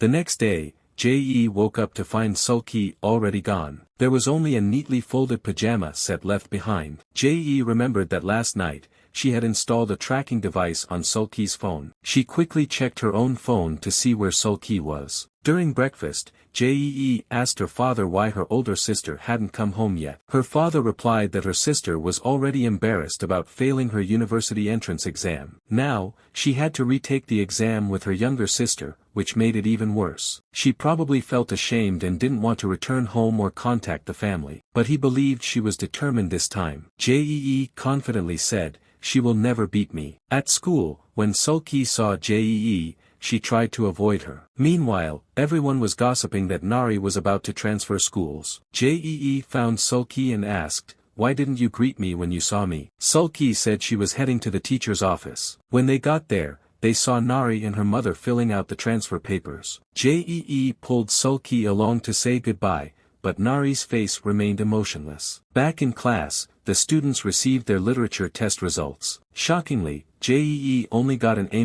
The next day, Jae woke up to find Sulky already gone. There was only a neatly folded pajama set left behind. Jae remembered that last night, she had installed a tracking device on Sulky's phone. She quickly checked her own phone to see where Sulky was. During breakfast, Jae asked her father why her older sister hadn't come home yet. Her father replied that her sister was already embarrassed about failing her university entrance exam. Now, she had to retake the exam with her younger sister, which made it even worse. She probably felt ashamed and didn't want to return home or contact the family. But he believed she was determined this time. Jae confidently said, "She will never beat me." At school, when Sulky saw Jae, she tried to avoid her. Meanwhile, everyone was gossiping that Nari was about to transfer schools. Jae found Sulky and asked, "Why didn't you greet me when you saw me?" Sulky said she was heading to the teacher's office. When they got there, they saw Nari and her mother filling out the transfer papers. Jae pulled Sulky along to say goodbye, but Nari's face remained emotionless. Back in class, the students received their literature test results. Shockingly, Jae only got an A-,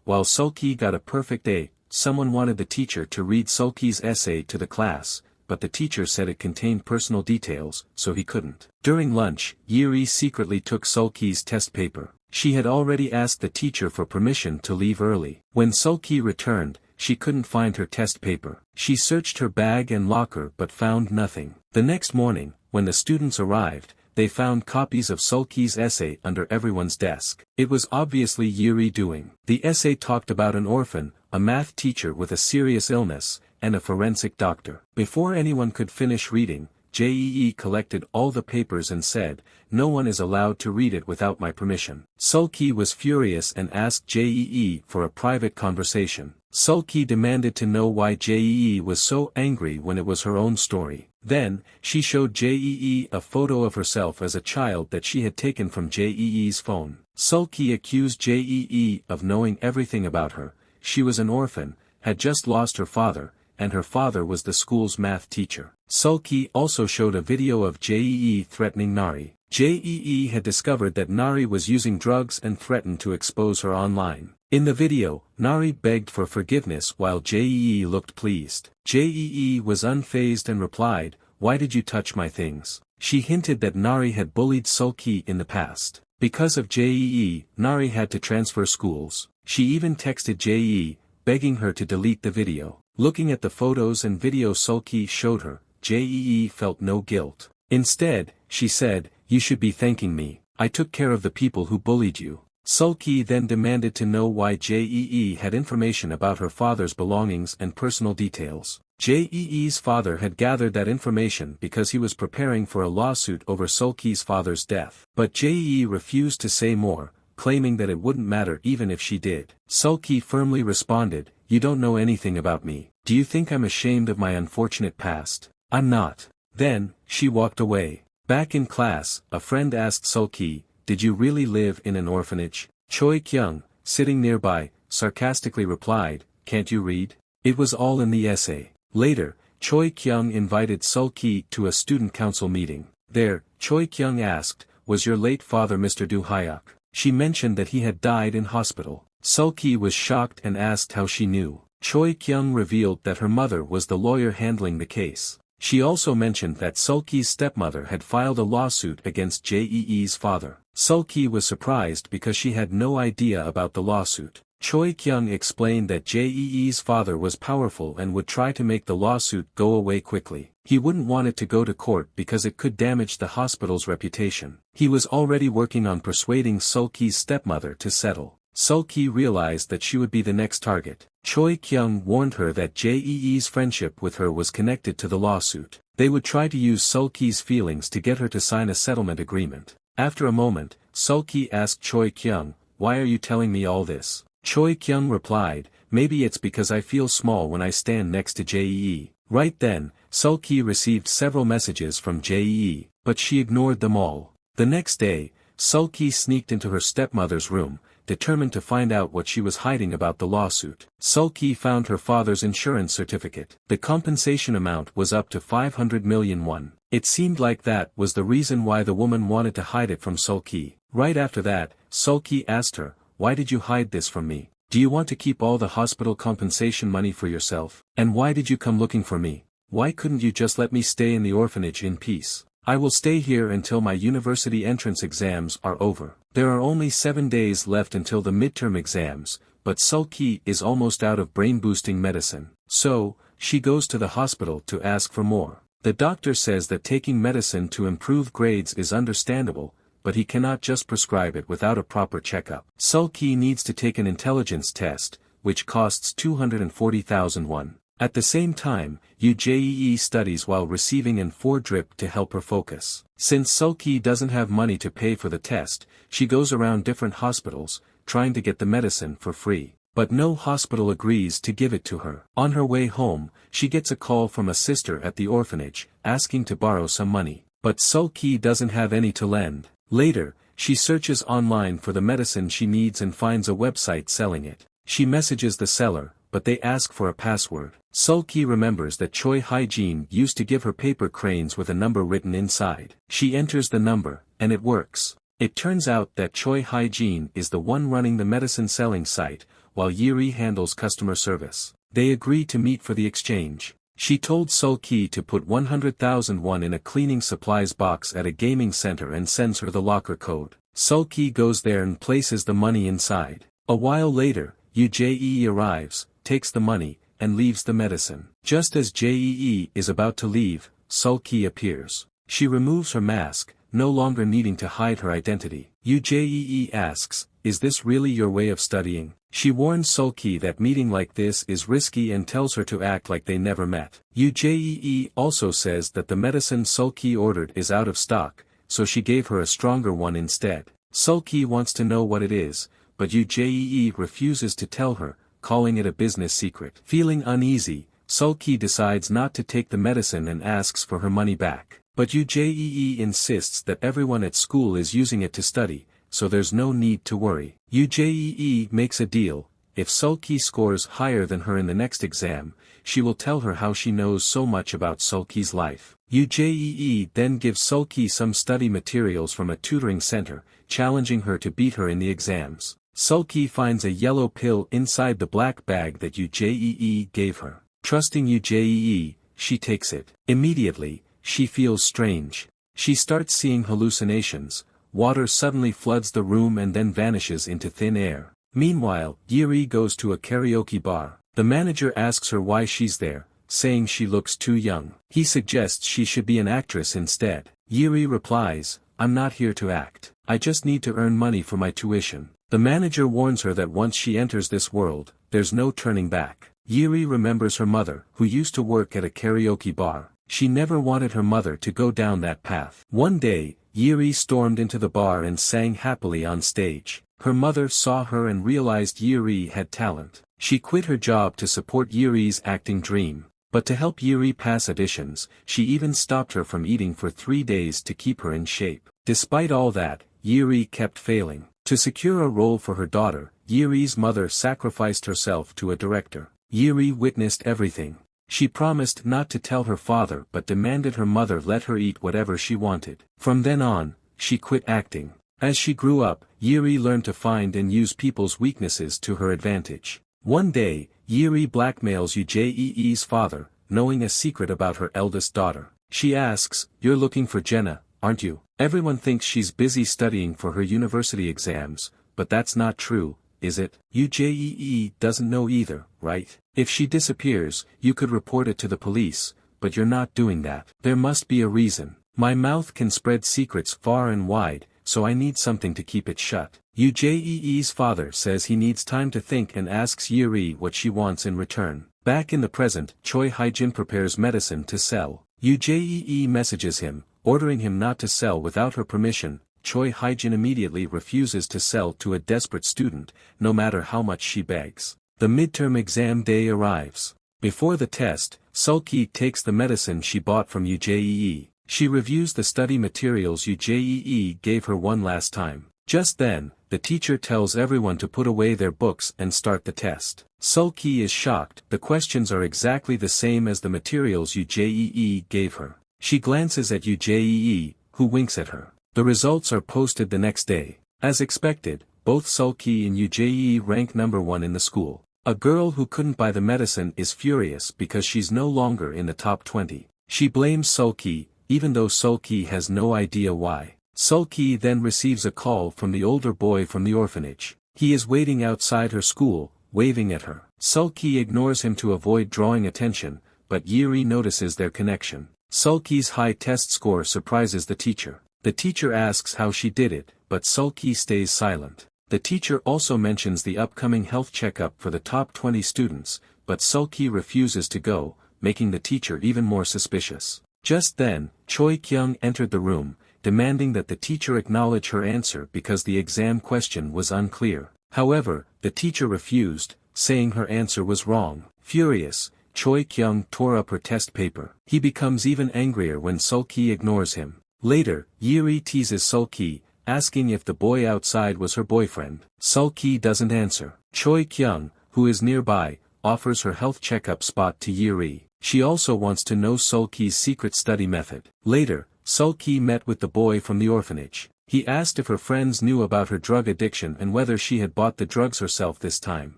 while Sulky got a perfect A. Someone wanted the teacher to read Sulky's essay to the class, but the teacher said it contained personal details, so he couldn't. During lunch, Yuri secretly took Sulky's test paper. She had already asked the teacher for permission to leave early. When Sulky returned, she couldn't find her test paper. She searched her bag and locker but found nothing. The next morning, when the students arrived, they found copies of Sulky's essay under everyone's desk. It was obviously Yuri doing. The essay talked about an orphan, a math teacher with a serious illness, and a forensic doctor. Before anyone could finish reading, Jae collected all the papers and said, "No one is allowed to read it without my permission." Sulky was furious and asked Jae for a private conversation. Sulky demanded to know why Jae was so angry when it was her own story. Then, she showed Jae a photo of herself as a child that she had taken from Jae's phone. Sulky accused Jae of knowing everything about her. She was an orphan, had just lost her father, and her father was the school's math teacher. Sulky also showed a video of Jae threatening Nari. Jae had discovered that Nari was using drugs and threatened to expose her online. In the video, Nari begged for forgiveness while Jae looked pleased. Jae was unfazed and replied, "Why did you touch my things?" She hinted that Nari had bullied Sulky in the past. Because of Jae, Nari had to transfer schools. She even texted Jae, begging her to delete the video. Looking at the photos and video Sulky showed her, Jae felt no guilt. Instead, she said, "You should be thanking me. I took care of the people who bullied you." Sulky then demanded to know why Jae had information about her father's belongings and personal details. Jae's father had gathered that information because he was preparing for a lawsuit over Sulky's father's death. But Jae refused to say more, claiming that it wouldn't matter even if she did. Sulky firmly responded, "You don't know anything about me. Do you think I'm ashamed of my unfortunate past? I'm not." Then, she walked away. Back in class, a friend asked Sulky, "Did you really live in an orphanage?" Choi Kyung, sitting nearby, sarcastically replied, "Can't you read? It was all in the essay." Later, Choi Kyung invited Sulky to a student council meeting. There, Choi Kyung asked, "Was your late father Mr. Do Hyuk?" She mentioned that he had died in hospital. Sulky was shocked and asked how she knew. Choi Kyung revealed that her mother was the lawyer handling the case. She also mentioned that Sulky's stepmother had filed a lawsuit against Jae's father. Sulky was surprised because she had no idea about the lawsuit. Choi Kyung explained that Jae's father was powerful and would try to make the lawsuit go away quickly. He wouldn't want it to go to court because it could damage the hospital's reputation. He was already working on persuading Sulky's stepmother to settle. Sulky realized that she would be the next target. Choi Kyung warned her that Jae's friendship with her was connected to the lawsuit. They would try to use Sulky's feelings to get her to sign a settlement agreement. After a moment, Sulky asked Choi Kyung, "Why are you telling me all this?" Choi Kyung replied, "Maybe it's because I feel small when I stand next to Jae." Right then, Sulky received several messages from Jae, but she ignored them all. The next day, Sulky sneaked into her stepmother's room, determined to find out what she was hiding about the lawsuit. Sulky found her father's insurance certificate. The compensation amount was up to 500 million won. It seemed like that was the reason why the woman wanted to hide it from Sulky. Right after that, Sulky asked her, "Why did you hide this from me? Do you want to keep all the hospital compensation money for yourself? And why did you come looking for me? Why couldn't you just let me stay in the orphanage in peace? I will stay here until my university entrance exams are over. There are only 7 days left until the midterm exams, but Sulky is almost out of brain-boosting medicine. So, she goes to the hospital to ask for more. The doctor says that taking medicine to improve grades is understandable, but he cannot just prescribe it without a proper checkup. Sulky needs to take an intelligence test, which costs 240,000 won. At the same time, UJEE studies while receiving an 4 drip to help her focus. Since Sulky doesn't have money to pay for the test, she goes around different hospitals, trying to get the medicine for free. But no hospital agrees to give it to her. On her way home, she gets a call from a sister at the orphanage, asking to borrow some money. But Sulky doesn't have any to lend. Later, she searches online for the medicine she needs and finds a website selling it. She messages the seller, but they ask for a password. Sulky remembers that Choi Hyejin used to give her paper cranes with a number written inside. She enters the number, and it works. It turns out that Choi Hyejin is the one running the medicine selling site, while Yuri handles customer service. They agree to meet for the exchange. She told Sulky to put 100,000 won in a cleaning supplies box at a gaming center and sends her the locker code. Sulky goes there and places the money inside. A while later, UJEE arrives, takes the money, and leaves the medicine. Just as JEE is about to leave, Sulky appears. She removes her mask, no longer needing to hide her identity. UJEE asks, "Is this really your way of studying?" She warns Sulky that meeting like this is risky and tells her to act like they never met. UJEE also says that the medicine Sulky ordered is out of stock, so she gave her a stronger one instead. Sulky wants to know what it is, but UJEE refuses to tell her, calling it a business secret. Feeling uneasy, Sulky decides not to take the medicine and asks for her money back. But UJEE insists that everyone at school is using it to study, so there's no need to worry. UJEE makes a deal: if Sulky scores higher than her in the next exam, she will tell her how she knows so much about Sulky's life. UJEE then gives Sulky some study materials from a tutoring center, challenging her to beat her in the exams. Sulky finds a yellow pill inside the black bag that UJEE gave her. Trusting UJEE, she takes it. Immediately, she feels strange. She starts seeing hallucinations. Water suddenly floods the room and then vanishes into thin air. Meanwhile, Yuri goes to a karaoke bar. The manager asks her why she's there, saying she looks too young. He suggests she should be an actress instead. Yuri replies, "I'm not here to act. I just need to earn money for my tuition." The manager warns her that once she enters this world, there's no turning back. Yuri remembers her mother, who used to work at a karaoke bar. She never wanted her mother to go down that path. One day, Yuri stormed into the bar and sang happily on stage. Her mother saw her and realized Yuri had talent. She quit her job to support Yuri's acting dream. But to help Yuri pass auditions, she even stopped her from eating for 3 days to keep her in shape. Despite all that, Yuri kept failing. To secure a role for her daughter, Yuri's mother sacrificed herself to a director. Yuri witnessed everything. She promised not to tell her father but demanded her mother let her eat whatever she wanted. From then on, she quit acting. As she grew up, Yuri learned to find and use people's weaknesses to her advantage. One day, Yuri blackmails UJEE's father, knowing a secret about her eldest daughter. She asks, "You're looking for Jenna, aren't you? Everyone thinks she's busy studying for her university exams, but that's not true, is it? UJEE doesn't know either, right? If she disappears, you could report it to the police, but you're not doing that. There must be a reason. My mouth can spread secrets far and wide, so I need something to keep it shut." UJEE's father says he needs time to think and asks Yuri what she wants in return. Back in the present, Choi Hyejin prepares medicine to sell. UJEE messages him, ordering him not to sell without her permission. Choi Hyejin immediately refuses to sell to a desperate student, no matter how much she begs. The midterm exam day arrives. Before the test, Sulky takes the medicine she bought from UJEE. She reviews the study materials UJEE gave her one last time. Just then, the teacher tells everyone to put away their books and start the test. Sulky is shocked. The questions are exactly the same as the materials UJEE gave her. She glances at UJEE, who winks at her. The results are posted the next day. As expected, both Sulky and Ujie rank #1 in the school. A girl who couldn't buy the medicine is furious because she's no longer in the top 20. She blames Sulky, even though Sulky has no idea why. Sulky then receives a call from the older boy from the orphanage. He is waiting outside her school, waving at her. Sulky ignores him to avoid drawing attention, but Yuri notices their connection. Sulky's high test score surprises the teacher. The teacher asks how she did it, but Sulky stays silent. The teacher also mentions the upcoming health checkup for the top 20 students, but Sulky refuses to go, making the teacher even more suspicious. Just then, Choi Kyung entered the room, demanding that the teacher acknowledge her answer because the exam question was unclear. However, the teacher refused, saying her answer was wrong. Furious, Choi Kyung tore up her test paper. He becomes even angrier when Sulky ignores him. Later, Yuri teases Sulky, asking if the boy outside was her boyfriend. Sulky doesn't answer. Choi Kyung, who is nearby, offers her health checkup spot to Yuri. She also wants to know Sulky's secret study method. Later, Sulky met with the boy from the orphanage. He asked if her friends knew about her drug addiction and whether she had bought the drugs herself this time.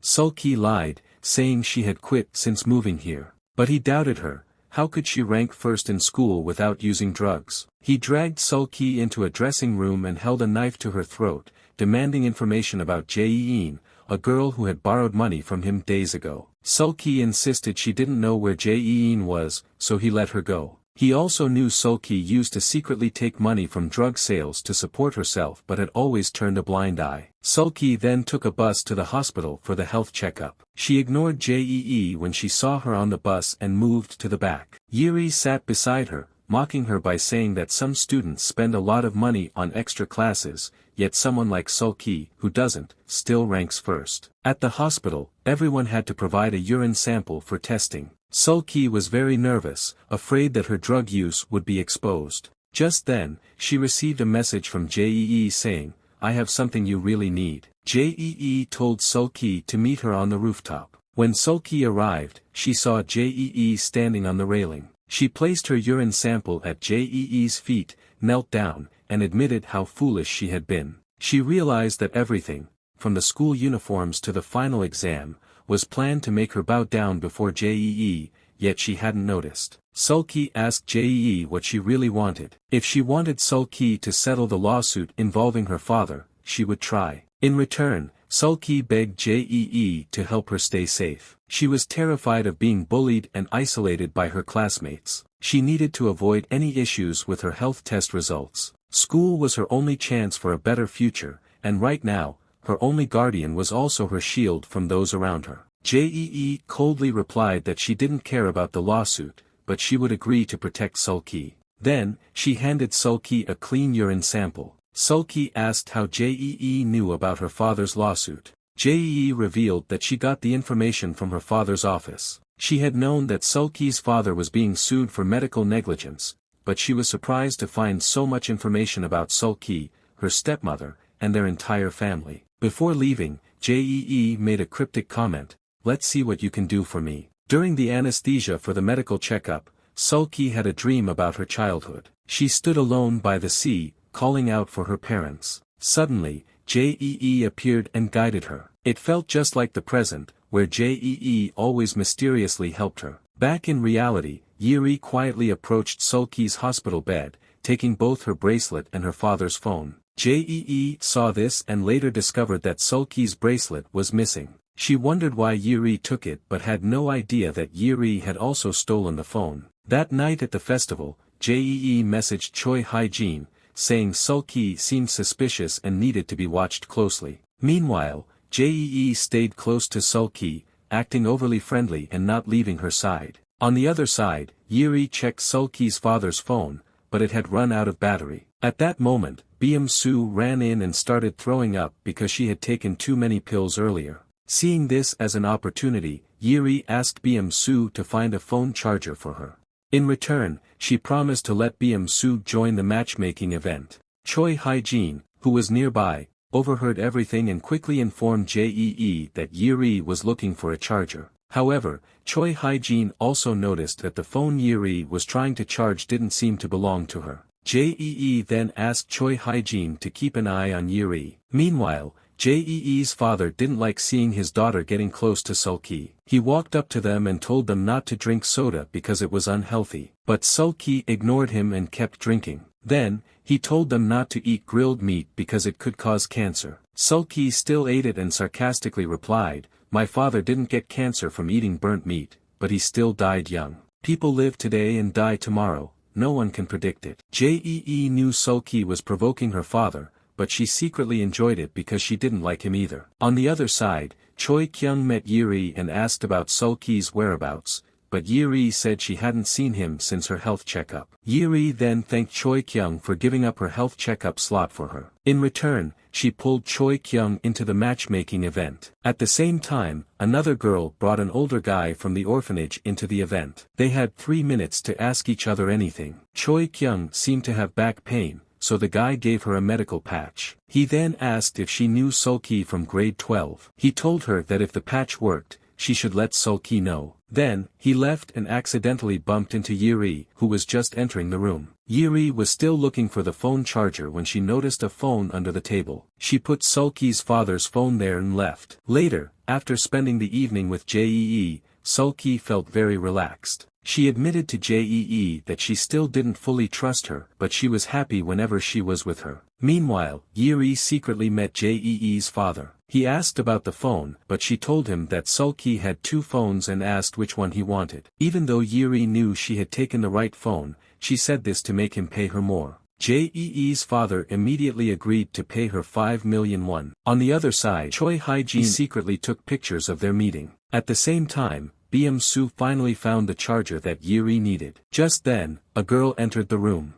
Sulky lied, saying she had quit since moving here. But he doubted her. How could she rank first in school without using drugs? He dragged Sulky into a dressing room and held a knife to her throat, demanding information about Jae-in, a girl who had borrowed money from him days ago. Sulky insisted she didn't know where Jae-in was, so he let her go. He also knew Sulky used to secretly take money from drug sales to support herself but had always turned a blind eye. Sulky then took a bus to the hospital for the health checkup. She ignored Jae when she saw her on the bus and moved to the back. Yuri sat beside her, mocking her by saying that some students spend a lot of money on extra classes, yet someone like Sulky, who doesn't, still ranks first. At the hospital, everyone had to provide a urine sample for testing. Sulky was very nervous, afraid that her drug use would be exposed. Just then, she received a message from Jae saying, "I have something you really need." Jae told Sulky to meet her on the rooftop. When Sulky arrived, she saw Jae standing on the railing. She placed her urine sample at Jae's feet, knelt down, and admitted how foolish she had been. She realized that everything, from the school uniforms to the final exam, was planned to make her bow down before Jae, yet she hadn't noticed. Sulky asked Jae what she really wanted. If she wanted Sulky to settle the lawsuit involving her father, she would try. In return, Sulky begged Jae to help her stay safe. She was terrified of being bullied and isolated by her classmates. She needed to avoid any issues with her health test results. School was her only chance for a better future, and right now, her only guardian was also her shield from those around her. Jae coldly replied that she didn't care about the lawsuit, but she would agree to protect Sulky. Then, she handed Sulky a clean urine sample. Sulky asked how Jae knew about her father's lawsuit. Jae revealed that she got the information from her father's office. She had known that Sulky's father was being sued for medical negligence, but she was surprised to find so much information about Sulky, her stepmother, and their entire family. Before leaving, Jae made a cryptic comment, "Let's see what you can do for me." During the anesthesia for the medical checkup, Sulky had a dream about her childhood. She stood alone by the sea, calling out for her parents. Suddenly, Jae appeared and guided her. It felt just like the present, where Jae always mysteriously helped her. Back in reality, Yuri quietly approached Sulky's hospital bed, taking both her bracelet and her father's phone. Jae saw this and later discovered that Sulky's bracelet was missing. She wondered why Yuri took it but had no idea that Yuri had also stolen the phone. That night at the festival, Jae messaged Choi Hyejin, saying Sulky seemed suspicious and needed to be watched closely. Meanwhile, Jae stayed close to Sulky, acting overly friendly and not leaving her side. On the other side, Yuri checked Sulky's father's phone, but it had run out of battery. At that moment, Byung-soo ran in and started throwing up because she had taken too many pills earlier. Seeing this as an opportunity, Yuri asked Byung-soo to find a phone charger for her. In return, she promised to let Byung-soo join the matchmaking event. Choi Hyejin, who was nearby, overheard everything and quickly informed Jae that Yuri was looking for a charger. However, Choi Hyejin also noticed that the phone Yuri was trying to charge didn't seem to belong to her. Jae then asked Choi Hyejin to keep an eye on Yuri. Meanwhile, Jee's father didn't like seeing his daughter getting close to Sulky. He walked up to them and told them not to drink soda because it was unhealthy. But Sulky ignored him and kept drinking. Then, he told them not to eat grilled meat because it could cause cancer. Sulky still ate it and sarcastically replied, "My father didn't get cancer from eating burnt meat, but he still died young. People live today and die tomorrow, no one can predict it." Jee knew Sulky was provoking her father, but she secretly enjoyed it because she didn't like him either. On the other side, Choi Kyung met Yeri and asked about Sulky's whereabouts, but Yeri said she hadn't seen him since her health checkup. Yeri then thanked Choi Kyung for giving up her health checkup slot for her. In return, she pulled Choi Kyung into the matchmaking event. At the same time, another girl brought an older guy from the orphanage into the event. They had 3 minutes to ask each other anything. Choi Kyung seemed to have back pain, so the guy gave her a medical patch. He then asked if she knew Sulky from grade 12. He told her that if the patch worked, she should let Sulky know. Then, he left and accidentally bumped into Yeri, who was just entering the room. Yeri was still looking for the phone charger when she noticed a phone under the table. She put Sulky's father's phone there and left. Later, after spending the evening with Jee, Sulky felt very relaxed. She admitted to Jee that she still didn't fully trust her, but she was happy whenever she was with her. Meanwhile, Yeri secretly met Jee's father. He asked about the phone, but she told him that Sulky had 2 phones and asked which one he wanted. Even though Yeri knew she had taken the right phone, she said this to make him pay her more. Jee's father immediately agreed to pay her 5 million won. On the other side, Choi Hyejin secretly took pictures of their meeting. At the same time, Soo finally found the charger that Yeri needed. Just then, a girl entered the room.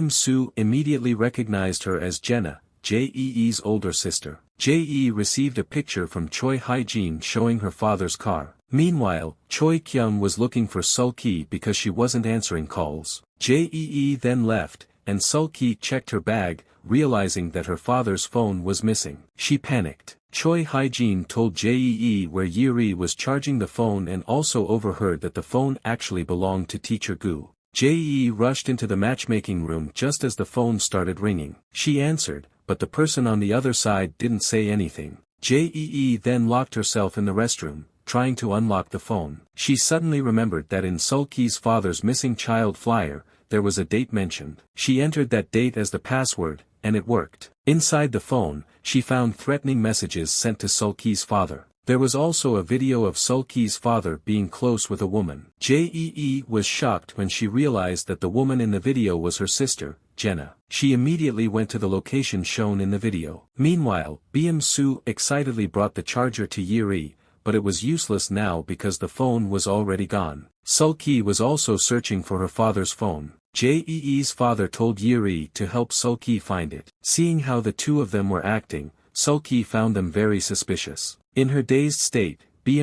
Soo immediately recognized her as Jenna, Jee's older sister. Jee received a picture from Choi Hyejin showing her father's car. Meanwhile, Choi Kyung was looking for Sulky because she wasn't answering calls. Jee then left, and Sulky checked her bag, realizing that her father's phone was missing. She panicked. Choi Hyejin told Jee where Yeri was charging the phone and also overheard that the phone actually belonged to Teacher Gu. Jee rushed into the matchmaking room just as the phone started ringing. She answered, but the person on the other side didn't say anything. Jee then locked herself in the restroom, trying to unlock the phone. She suddenly remembered that in Sulky's father's missing child flyer, there was a date mentioned. She entered that date as the password, and it worked. Inside the phone, she found threatening messages sent to Sulky's father. There was also a video of Sulky's father being close with a woman. Jee was shocked when she realized that the woman in the video was her sister, Jenna. She immediately went to the location shown in the video. Meanwhile, Soo excitedly brought the charger to Yeri, but it was useless now because the phone was already gone. Sulky was also searching for her father's phone. Jee's father told Yeri to help Sulky find it. Seeing how the two of them were acting, Sulky found them very suspicious. In her dazed state,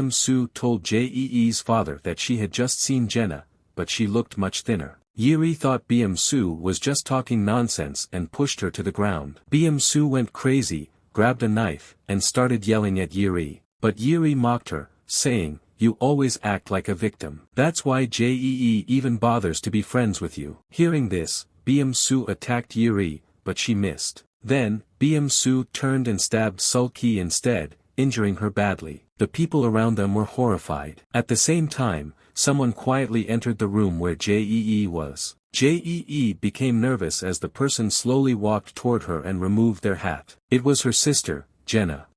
Soo told Jee's father that she had just seen Jenna, but she looked much thinner. Yeri thought Soo was just talking nonsense and pushed her to the ground. Soo went crazy, grabbed a knife, and started yelling at Yeri. But Yeri mocked her, saying, "You always act like a victim. That's why Jee even bothers to be friends with you." Hearing this, Soo attacked Yeri, but she missed. Then, Soo turned and stabbed Sulky instead, injuring her badly. The people around them were horrified. At the same time, someone quietly entered the room where Jee was. Jee became nervous as the person slowly walked toward her and removed their hat. It was her sister, Jenna.